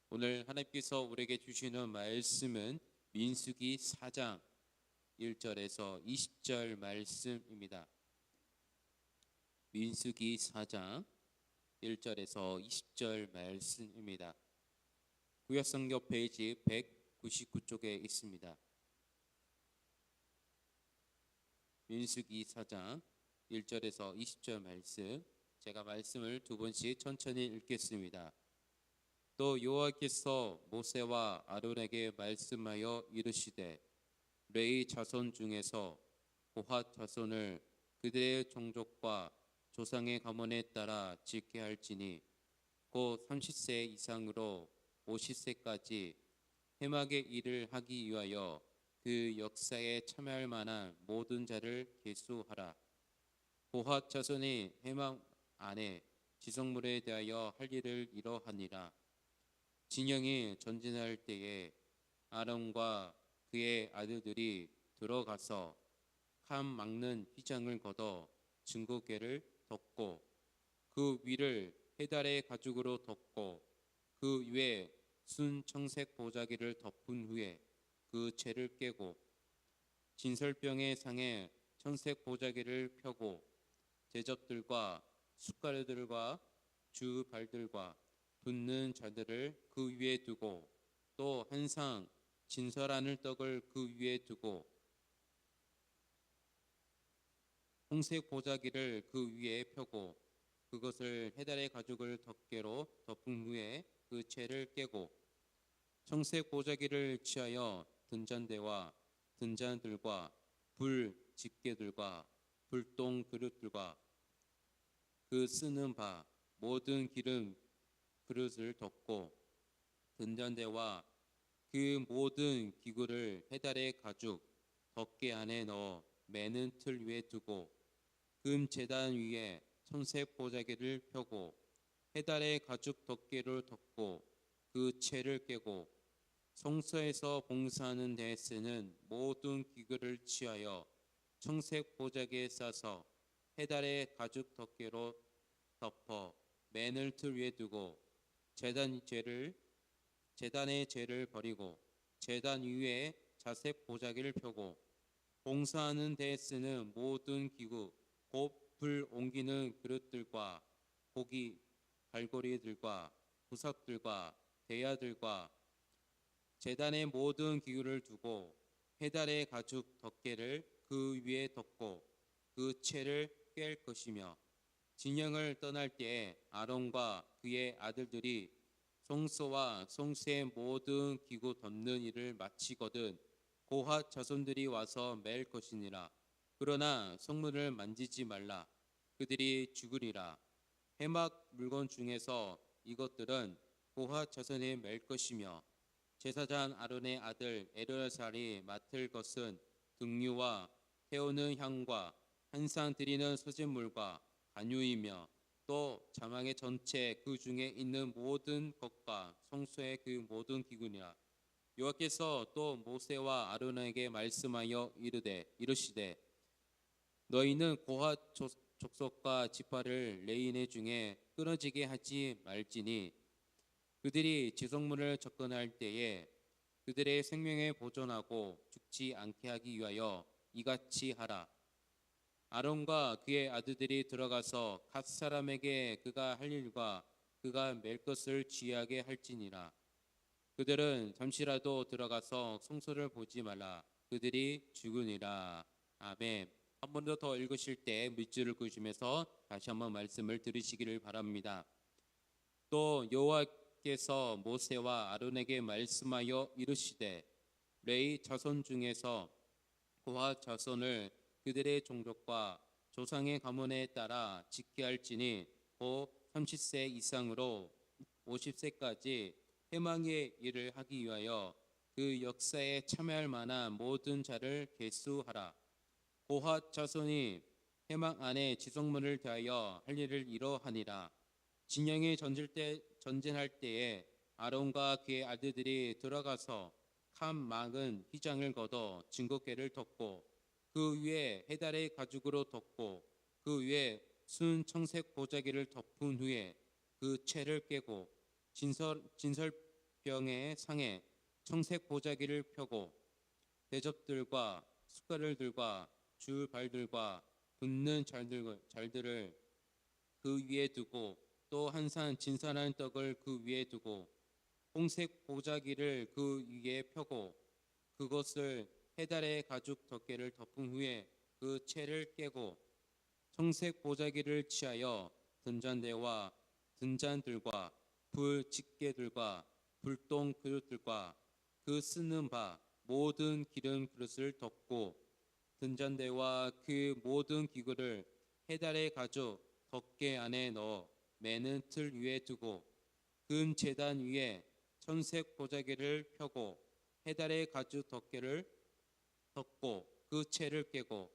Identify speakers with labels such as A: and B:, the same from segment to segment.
A: 오늘 하나님께서 우리에게 주시는 말씀은 민수기 4장 1절에서 20절 말씀입니다. 민수기 4장 1절에서 20절 말씀입니다. 구약성경 페이지 199쪽에 있습니다. 민수기 4장 1절에서 20절 말씀, 제가 말씀을 두 번씩 천천히 읽겠습니다. 또 여호와께서 모세와 아론에게 말씀하여 이르시되 레위 자손 중에서 고핫 자손을 그들의 종족과 조상의 가문에 따라 짓게 할지니 곧 30세 이상으로 50세까지 해막의 일을 하기 위하여 그 역사에 참여할 만한 모든 자를 계수하라. 고핫 자손이 해막 안에 지성물에 대하여 할 일을 이러하니라. 진영이 전진할 때에 아론과 그의 아들들이 들어가서 캄 막는 휘장을 걷어 증거궤를 덮고 그 위를 해달의 가죽으로 덮고 그 위에 순 청색 보자기를 덮은 후에 그 채를 깨고 진설병의 상에 청색 보자기를 펴고 제접들과 숟가락들과 주 발들과 붓는 자들을 그 위에 두고 또 한 상 진설하는 떡을 그 위에 두고 홍색 보자기를 그 위에 펴고 그것을 해달의 가죽을 덮개로 덮은 후에 그 채를 깨고 청색 보자기를 취하여 등잔대와 등잔들과 불 집게들과 불똥 그릇들과 그 쓰는 바 모든 기름 그릇을 덮고 등잔대와 그 모든 기구를 해달의 가죽 덮개 안에 넣어 매는 틀 위에 두고 금 제단 위에 청색 보자기를 펴고 해달의 가죽 덮개를 덮고 그 채를 깨고 성소에서 봉사하는 데에 쓰는 모든 기구를 취하여 청색 보자기에 싸서 해달의 가죽 덮개로 덮어 맨을 틀 위에 두고 제단의 죄를 버리고 제단 위에 자색 보자기를 펴고 봉사하는 데에 쓰는 모든 기구 곧 불 옮기는 그릇들과 고기 갈고리들과 부석들과 대야들과 제단의 모든 기구를 두고 해달의 가죽 덮개를 그 위에 덮고 그 채를 깰 것이며 진영을 떠날 때에 아론과 그의 아들들이 성소와 성소의 모든 기구 덮는 일을 마치거든 고핫 자손들이 와서 맬 것이니라. 그러나 성문을 만지지 말라. 그들이 죽으리라. 해막 물건 중에서 이것들은 고핫 자손이 맬 것이며 제사장 아론의 아들 엘르아살이 맡을 것은 등류와 태우는 향과 한상 드리는 소진물과 간유이며 또 자망의 전체 그 중에 있는 모든 것과 성소의 그 모든 기구니라. 여호와께서 또 모세와 아론에게 말씀하여 이르시되 너희는 고핫 족속과 지파를 레위인의 중에 끊어지게 하지 말지니 그들이 지성문을 접근할 때에 그들의 생명에 보존하고 죽지 않게 하기 위하여 이같이 하라. 아론과 그의 아들들이 들어가서 갓 사람에게 그가 할 일과 그가 맬 것을 취하게 할지니라. 그들은 잠시라도 들어가서 성소를 보지 말라. 그들이 죽으니라. 아멘. 한 번 더 읽으실 때 밑줄을 그으시면서 다시 한번 말씀을 들으시기를 바랍니다. 또 여호와께서 모세와 아론에게 말씀하여 이르시되 레위 자손 중에서 고핫 자손을 그들의 종족과 조상의 가문에 따라 짓게 할지니 곧 30세 이상으로 50세까지 해망의 일을 하기 위하여 그 역사에 참여할 만한 모든 자를 계수하라. 고핫 자손이 해막 안에 지성문을 대하여 할 일을 이러하니라. 진영이 전진할 때에 아론과 그의 아들들이 들어가서 캄 막은 휘장을 걷어 증거궤를 덮고 그 위에 해달의 가죽으로 덮고 그 위에 순 청색 보자기를 덮은 후에 그 채를 깨고 진설병의 병의 상에 청색 보자기를 펴고 대접들과 숟가락들과 줄발들과 붓는 잘들을 그 위에 두고 또 한 산 진산한 떡을 그 위에 두고 홍색 보자기를 그 위에 펴고 그것을 해달의 가죽 덮개를 덮은 후에 그 채를 깨고 청색 보자기를 취하여 등잔대와 등잔들과 불 집게들과 불똥 그릇들과 그 쓰는 바 모든 기름 그릇을 덮고 등잔대와 그 모든 기구를 해달의 가죽 덮개 안에 넣어 매는 틀 위에 두고 금 제단 위에 천색 보자기를 펴고 해달의 가죽 덮개를 덮고 그 채를 깨고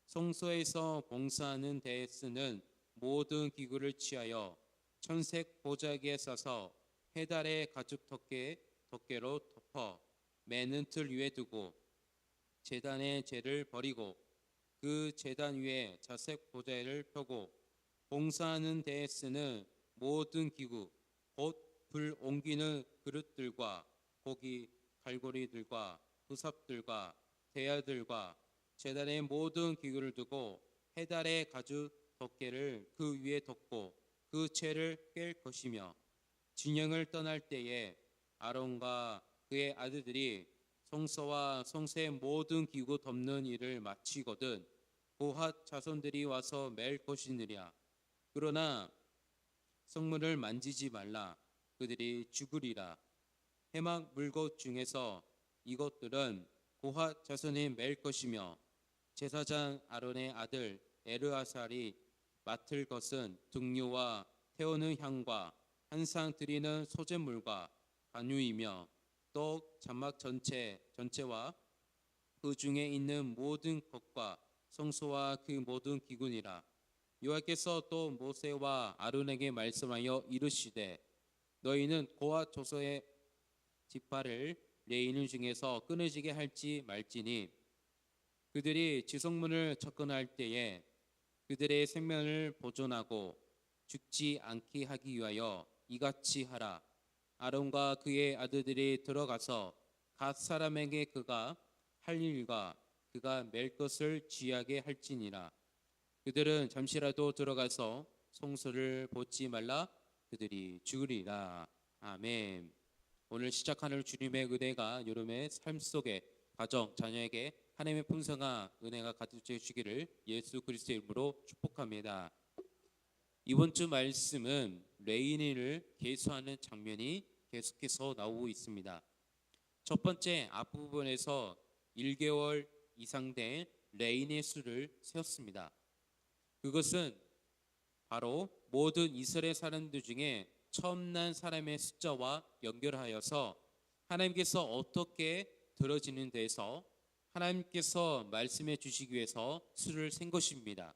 A: 성소에서 봉사하는 데에 쓰는 모든 기구를 취하여 천색 보자기에 싸서 해달의 가죽 덮개로 덮어 매는 틀 위에 두고 제단의 재를 버리고 그 제단 위에 자색 보자기를 펴고 봉사하는 데에 쓰는 모든 기구 곧 불 옮기는 그릇들과 고기 갈고리들과 후삽들과 대야들과 제단의 모든 기구를 두고 해달의 가죽 덮개를 그 위에 덮고 그 채를 깰 것이며 진영을 떠날 때에 아론과 그의 아들들이 성소와 성소의 모든 기구 덮는 일을 마치거든 고핫 자손들이 와서 맬 것이니라. 그러나 성문을 만지지 말라. 그들이 죽으리라. 해막 물것 중에서 이것들은 고핫 자손이 맬 것이며 제사장 아론의 아들 에르아살이 맡을 것은 등류와 태우는 향과 한상 드리는 소재물과 간유이며 또 장막 전체와 그 중에 있는 모든 것과 성소와 그 모든 기구니라. 여호와께서 또 모세와 아론에게 말씀하여 이르시되 너희는 고핫 조서의 지파를 레위인 중에서 끊어지게 할지 말지니 그들이 지성문을 접근할 때에 그들의 생명을 보존하고 죽지 않게 하기 위하여 이같이 하라. 아론과 그의 아들들이 들어가서 갓 사람에게 그가 할 일과 그가 맬 것을 지하게 할지니라. 그들은 잠시라도 들어가서 성소를 보지 말라. 그들이 죽으리라. 아멘. 오늘 시작하는 주님의 은혜가 여러분의 삶 속에 가정, 자녀에게 하나님의 풍성한 은혜가 가득 주시기를 예수 그리스도의 이름으로 축복합니다. 이번 주 말씀은 레위인을 계수하는 장면이 계속해서 나오고 있습니다. 첫 번째 앞부분에서 1개월 이상 된 레위인의 수를 세웠습니다. 그것은 바로 모든 이스라엘 사람들 중에 처음 난 사람의 숫자와 연결하여서 하나님께서 어떻게 들어지는 데에서 하나님께서 말씀해 주시기 위해서 수를 센 것입니다.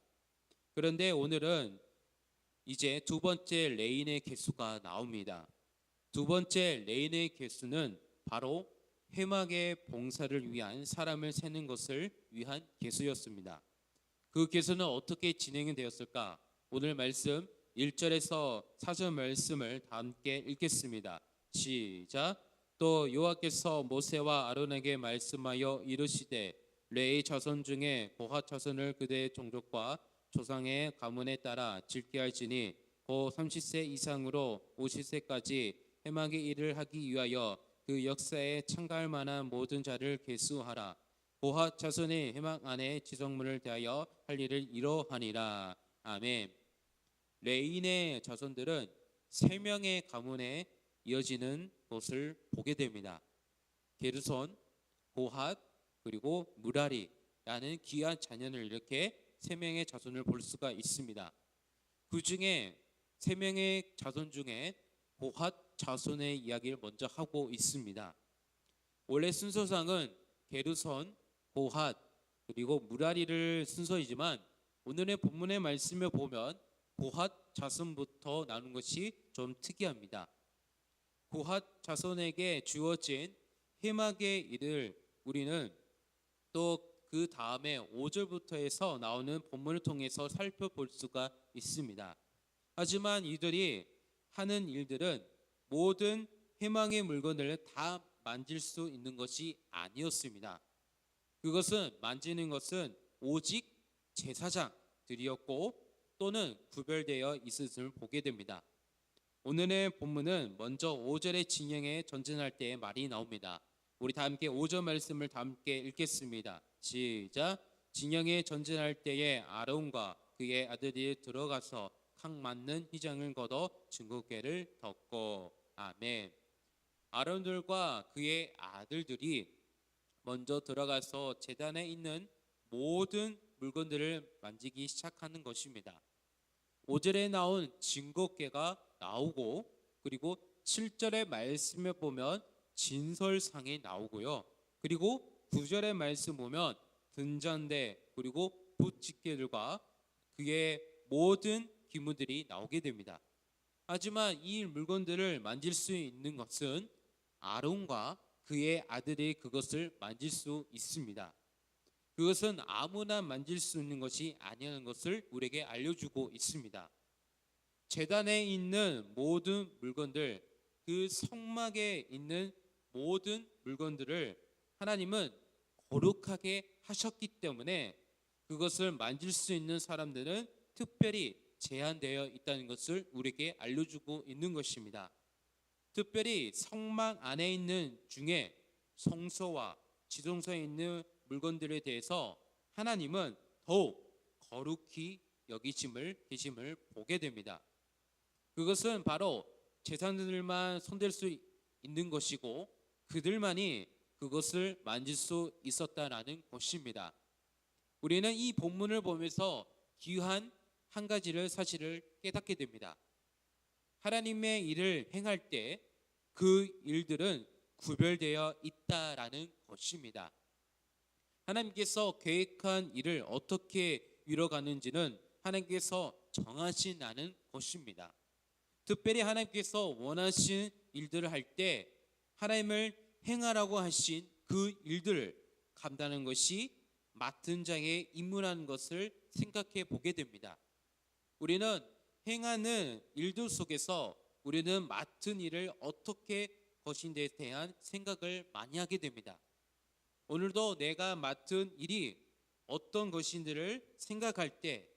A: 그런데 오늘은 이제 두 번째 레인의 개수가 나옵니다. 두 번째 레인의 개수는 바로 회막의 봉사를 위한 사람을 세는 것을 위한 개수였습니다. 그 개수는 어떻게 진행이 되었을까? 오늘 말씀 1절에서 4절 말씀을 다 함께 읽겠습니다. 시작. 또 여호와께서 모세와 아론에게 말씀하여 이르시되 레위 자손 중에 고핫 자손을 그들의 종족과 조상의 가문에 따라 жил게 할지니 곧 30세 이상으로 50세까지 회막의 일을 하기 위하여 그 역사에 참가할 만한 모든 자를 계수하라. 고핫 자손이 회막 안에 지성문을 대하여 할 일을 이러하니라. 아멘. 레인의 자손들은 3명의 가문에 이어지는 것을 보게 됩니다. 게르손, 고핫, 그리고 무라리라는 귀한 자녀를 이렇게 3명의 자손을 볼 수가 있습니다. 그 중에 3명의 자손 중에 고핫 자손의 이야기를 먼저 하고 있습니다. 원래 순서상은 게르손, 고핫, 그리고 무라리를 순서이지만 오늘의 본문의 말씀을 보면 고핫 자손부터 나눈 것이 좀 특이합니다. 고핫 자손에게 주어진 회막의 일을 우리는 또 그 다음에 5절부터 해서 나오는 본문을 통해서 살펴볼 수가 있습니다. 하지만 이들이 하는 일들은 모든 해망의 물건을 다 만질 수 있는 것이 아니었습니다. 그것은 만지는 것은 오직 제사장들이었고 또는 구별되어 있음을 보게 됩니다. 오늘의 본문은 먼저 5절의 진영에 전진할 때의 말이 나옵니다. 우리 다 함께 5절 말씀을 다 함께 읽겠습니다. 시작. 진영에 전진할 때에 아론과 그의 아들이 들어가서 각 맞는 휘장을 걷어 증거궤를 덮고. 아멘. 아론들과 그의 아들들이 먼저 들어가서 제단에 있는 모든 물건들을 만지기 시작하는 것입니다. 5절에 나온 증거궤가 나오고 그리고 7절의 말씀에 보면 진설상이 나오고요. 그리고 9절의 말씀 보면 등잔대 그리고 붓집게들과 그의 모든 기물들이 나오게 됩니다. 하지만 이 물건들을 만질 수 있는 것은 아론과 그의 아들이 그것을 만질 수 있습니다. 그것은 아무나 만질 수 있는 것이 아니라는 것을 우리에게 알려주고 있습니다. 제단에 있는 모든 물건들, 그 성막에 있는 모든 물건들을 하나님은 거룩하게 하셨기 때문에 그것을 만질 수 있는 사람들은 특별히 제한되어 있다는 것을 우리에게 알려주고 있는 것입니다. 특별히 성막 안에 있는 중에 성소와 지성소에 있는 물건들에 대해서 하나님은 더욱 거룩히 계심을 보게 됩니다. 그것은 바로 제사장들만 손댈 수 있는 것이고 그들만이 그것을 만질 수 있었다라는 것입니다. 우리는 이 본문을 보면서 귀한 한 가지를 사실을 깨닫게 됩니다. 하나님의 일을 행할 때 그 일들은 구별되어 있다라는 것입니다. 하나님께서 계획한 일을 어떻게 이뤄가는지는 하나님께서 정하신다는 것입니다. 특별히 하나님께서 원하신 일들을 할 때 하나님을 행하라고 하신 그 일들을 감당하는 것이 맡은 자의 임무라는 것을 생각해 보게 됩니다. 우리는 행하는 일들 속에서 우리는 맡은 일을 어떻게 것인지에 대한 생각을 많이 하게 됩니다. 오늘도 내가 맡은 일이 어떤 것인지를 생각할 때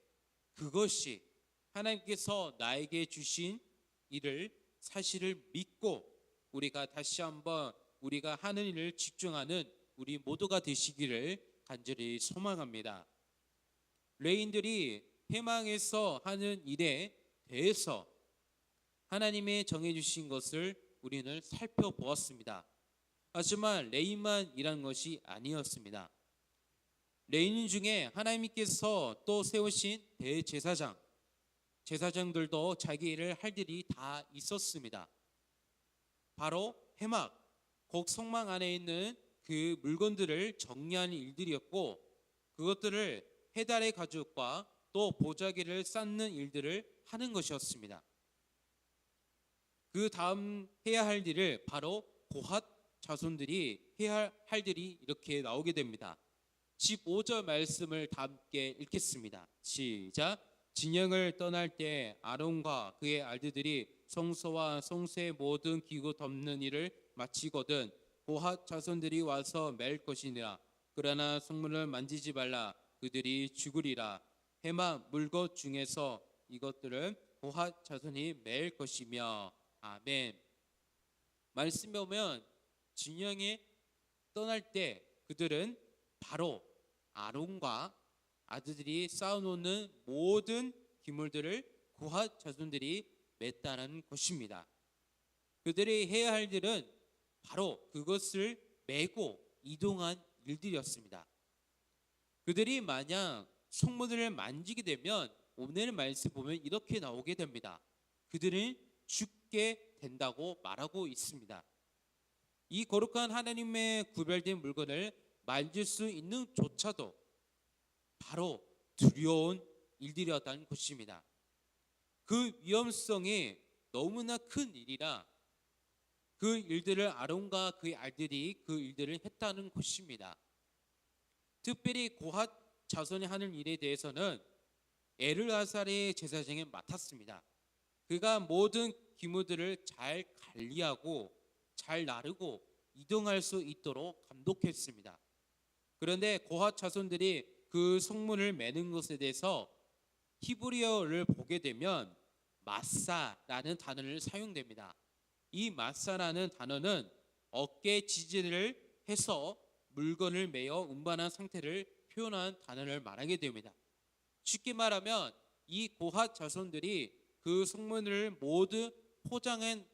A: 그것이 하나님께서 나에게 주신 일을 사실을 믿고 우리가 다시 한번 우리가 하는 일을 집중하는 우리 모두가 되시기를 간절히 소망합니다. 레인들이 해망에서 하는 일에 대해서 하나님의 정해주신 것을 우리는 살펴보았습니다. 하지만 레인만 일한 것이 아니었습니다. 레인 중에 하나님께서 또 세우신 제사장들도 자기 일을 할 일이 다 있었습니다. 바로 해막, 곧 성막 안에 있는 그 물건들을 정리하는 일들이었고 그것들을 해달의 가죽과 또 보자기를 쌓는 일들을 하는 것이었습니다. 그 다음 해야 할 일을 바로 고핫 자손들이 해야 할 일이 이렇게 나오게 됩니다. 15절 말씀을 다 함께 읽겠습니다. 시작. 진영을 떠날 때 아론과 그의 아들들이 성소와 성소의 모든 기구 덮는 일을 마치거든 고핫 자손들이 와서 맬 것이니라. 그러나 성문을 만지지 말라. 그들이 죽으리라. 해마 물것 중에서 이것들은 고핫 자손이 맬 것이며. 아멘. 말씀에 보면 진영에 떠날 때 그들은 바로 아론과 아들들이 쌓아놓는 모든 기물들을 고핫 자손들이 맸다는 것입니다. 그들이 해야 할 일은 바로 그것을 메고 이동한 일들이었습니다. 그들이 만약 성문을 만지게 되면 오늘 말씀 보면 이렇게 나오게 됩니다. 그들은 죽게 된다고 말하고 있습니다. 이 거룩한 하나님의 구별된 물건을 만질 수 있는 조차도 바로 두려운 일들이었다는 것입니다. 그 위험성이 너무나 큰 일이라 그 일들을 아론과 그의 아들이 그 일들을 했다는 것입니다. 특별히 고핫 자손이 하는 일에 대해서는 엘르아살의 제사장이 맡았습니다. 그가 모든 기물들을 잘 관리하고 잘 나르고 이동할 수 있도록 감독했습니다. 그런데 고핫 자손들이 그 성문을 매는 것에 대해서 히브리어를 보게 되면 마사라는 단어를 사용됩니다. 이 마사라는 단어는 어깨 지지를 해서 물건을 메어 운반한 상태를 표현한 단어를 말하게 됩니다. 쉽게 말하면 이 고핫 자손들이 그 성문을 모두 포장한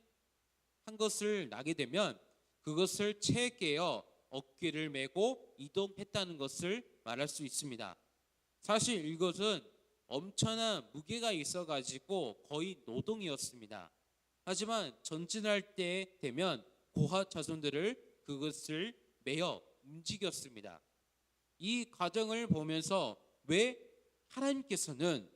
A: 것을 나게 되면 그것을 채에 깨어 어깨를 메고 이동했다는 것을 말할 수 있습니다. 사실 이것은 엄청난 무게가 있어가지고 거의 노동이었습니다. 하지만 전진할 때 되면 고핫 자손들을 그것을 메어 움직였습니다. 이 과정을 보면서 왜 하나님께서는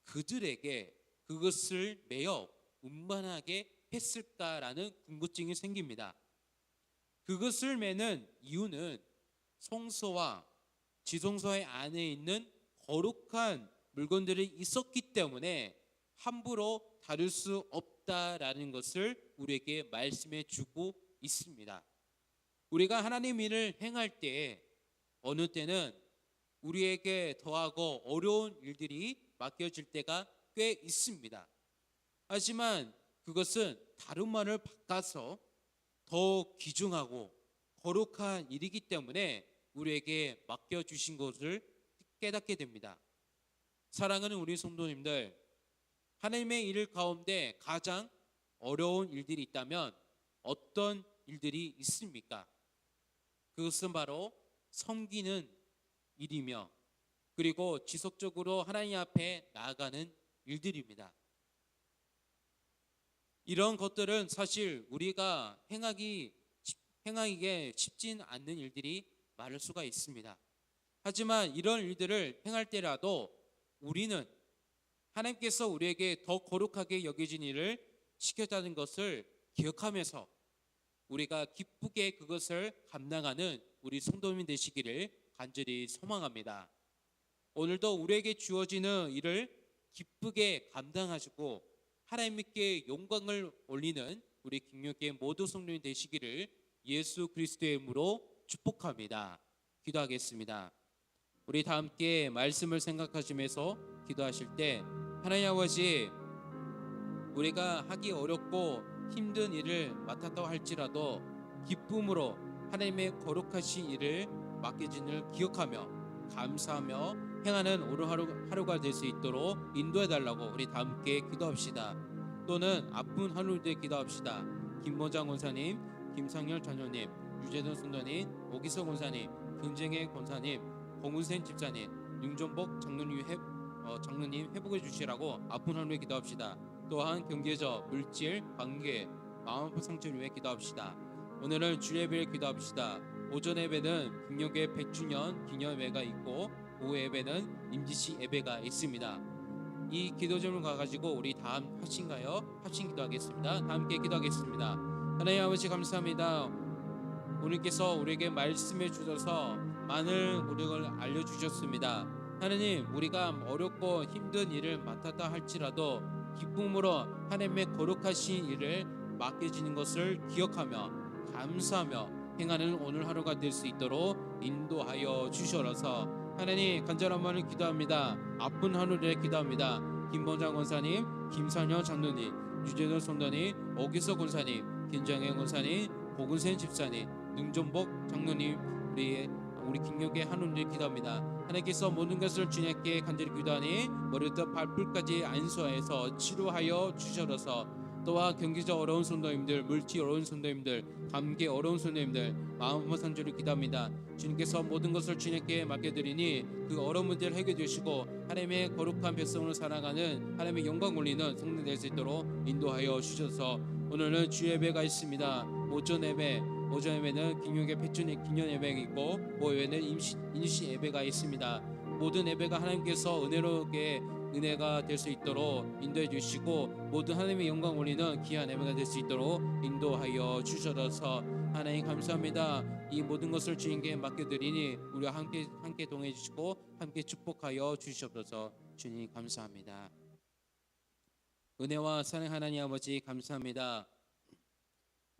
A: 그들에게 그것을 메어 운반하게 했을까라는 궁금증이 생깁니다. 그것을 매는 이유는 성소와 지성소의 안에 있는 거룩한 물건들이 있었기 때문에 함부로 다룰 수 없다라는 것을 우리에게 말씀해 주고 있습니다. 우리가 하나님 일을 행할 때 어느 때는 우리에게 더하고 어려운 일들이 맡겨질 때가 꽤 있습니다. 하지만 그것은 다른 말을 바꿔서 더 귀중하고 거룩한 일이기 때문에 우리에게 맡겨주신 것을 깨닫게 됩니다. 사랑하는 우리 성도님들, 하나님의 일 가운데 가장 어려운 일들이 있다면 어떤 일들이 있습니까? 그것은 바로 섬기는 일이며 그리고 지속적으로 하나님 앞에 나아가는 일들입니다. 이런 것들은 사실 우리가 행하기에 쉽진 않는 일들이 많을 수가 있습니다. 하지만 이런 일들을 행할 때라도 우리는 하나님께서 우리에게 더 거룩하게 여겨진 일을 시켰다는 것을 기억하면서 우리가 기쁘게 그것을 감당하는 우리 성도님 되시기를 간절히 소망합니다. 오늘도 우리에게 주어지는 일을 기쁘게 감당하시고 하나님께 영광을 올리는 우리 김용교회 모두 성도님 되시기를 예수 그리스도의 이름으로 축복합니다. 기도하겠습니다. 우리 다 함께 말씀을 생각하시면서 기도하실 때 하나님 아버지, 우리가 하기 어렵고 힘든 일을 맡았다고 할지라도 기쁨으로 하나님의 거룩하신 일을 맡겨진을 기억하며 감사하며 행하는 오늘 하루가 될 수 있도록 인도해 달라고 우리 다 함께 기도합시다. 또는 아픈 하루들 기도합시다. 김모장 권사님, 김상열 전효님, 유재돈 순도님, 오기석 권사님, 금쟁의 권사님, 공은생 집사님, 윤종복 장로님 회복해 주시라고 아픈 하루에 기도합시다. 또한 경제적, 물질, 관계, 마음 아픈 상처를 위해 기도합시다. 오늘은 주예배를 기도합시다. 오전 예배는 김용교회 100주년 기념예배가 있고 오후 예배는 임지시 예배가 있습니다. 이 기도점을 가가지고 우리 다 합심가요? 합심 기도하겠습니다. 다 함께 기도하겠습니다. 하나님 아버지 감사합니다. 오늘께서 우리에게 말씀해 주셔서 많은 우리를 알려주셨습니다. 하나님, 우리가 어렵고 힘든 일을 맡았다 할지라도 기쁨으로 하나님의 거룩하신 일을 맡겨지는 것을 기억하며 감사하며 행하는 오늘 하루가 될 수 있도록 인도하여 주시옵소서. 하나님, 간절한 마음을 기도합니다. 아픈 하루를 기도합니다. 김범장 권사님, 김상현 장로님, 유재돈 성도님, 오기석 권사님, 김장현 권사님, 고근센 집사님, 능존복 장로님, 우리 김용교회 한우를 기도합니다. 하나님께서 모든 것을 주님께 간절히 기도하니 머리부터 발끝까지 안수하여서 치료하여 주셔서 또한 경기적 어려운 성도님들, 물질 어려운 성도님들, 감기 어려운 성도님들 마음 상주를 기도합니다. 주님께서 모든 것을 주님께 맡겨드리니 그 어려운 문제를 해결해 주시고 하나님의 거룩한 백성을 사랑하는 하나님의 영광 올리는 성도 될 수 있도록 인도하여 주셔서 오늘은 주 예배가 있습니다. 오전 예배는 김용교회 100주년 기념 예배가 있고 오후 예배는 임시 예배가 있습니다. 모든 예배가 하나님께서 은혜가 될 수 있도록 인도해 주시고 모든 하나님의 영광 올리는 귀한 예배가 될 수 있도록 인도하여 주셔서 하나님 감사합니다. 이 모든 것을 주님께 맡겨드리니 우리와 함께 동행해 주시고 함께 축복하여 주시옵소서. 주님 은혜와 사랑 하나님 아버지 감사합니다.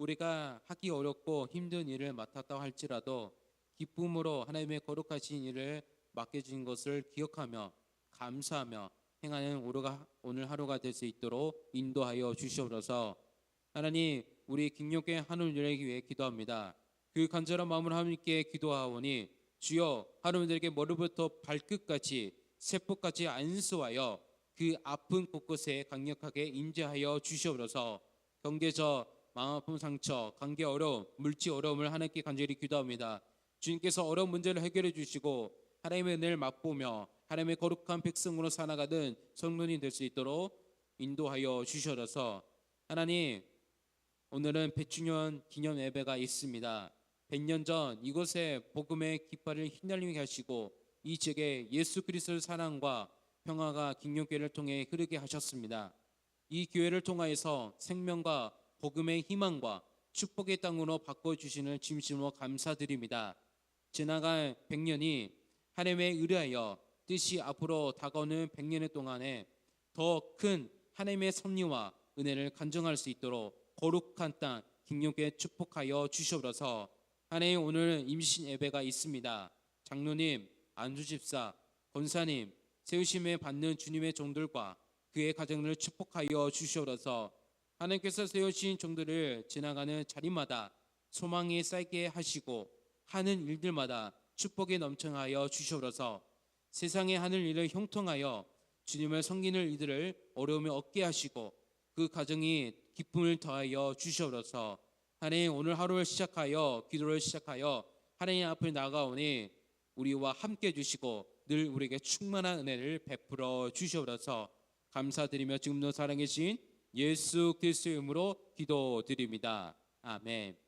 A: 우리가 하기 어렵고 힘든 일을 맡았다 할지라도 기쁨으로 하나님의 거룩하신 일을 맡겨진 것을 기억하며 감사하며 행하는 오늘 하루가 될 수 있도록 인도하여 주시옵소서. 하나님, 우리 김용계 한우들에게 위해 기도합니다. 그 간절한 마음으로 하나님께 기도하오니 주여 한우들에게 머리부터 발끝까지 세포까지 안수하여 그 아픈 곳곳에 강력하게 임재하여 주시옵소서. 경제적 마음 아픔 상처 관계 어려움 물질 어려움을 하나님께 간절히 기도합니다. 주님께서 어려운 문제를 해결해 주시고 하나님의 은혜를 맛보며 하나님의 거룩한 백성으로 살아가는 성도님 될 수 있도록 인도하여 주셔서 하나님, 오늘은 100주년 기념 예배가 있습니다. 100년 전 이곳에 복음의 깃발을 휘날리게 하시고 이 지역에 예수 그리스도의 사랑과 평화가 김용교회를 통해 흐르게 하셨습니다. 이 교회를 통하여서 생명과 복음의 희망과 축복의 땅으로 바꿔주시는 진심으로 감사드립니다. 지나간 100년이 하나님의 의뢰하여 뜻이 앞으로 다가오는 100년의 동안에 더 큰 하나님의 섭리와 은혜를 간증할 수 있도록 거룩한 땅 김용교회 축복하여 주시옵소서. 하나님, 오늘 임신 예배가 있습니다. 장로님, 안수집사, 권사님, 세우심에 받는 주님의 종들과 그의 가정을 축복하여 주시옵소서. 하나님께서 세우신 종들을 지나가는 자리마다 소망이 쌓이게 하시고 하는 일들마다 축복이 넘쳐하여 주시옵소서. 세상의 하늘 일을 형통하여 주님을 섬기는 이들을 어려움에 얻게 하시고 그 가정이 기쁨을 더하여 주시옵소서. 하나님, 오늘 하루를 시작하여 기도를 시작하여 하나님 앞에 나가오니 우리와 함께 해주시고 늘 우리에게 충만한 은혜를 베풀어 주시옵소서. 감사드리며 지금도 살아계신 예수 그리스도의 이름으로 기도드립니다. 아멘.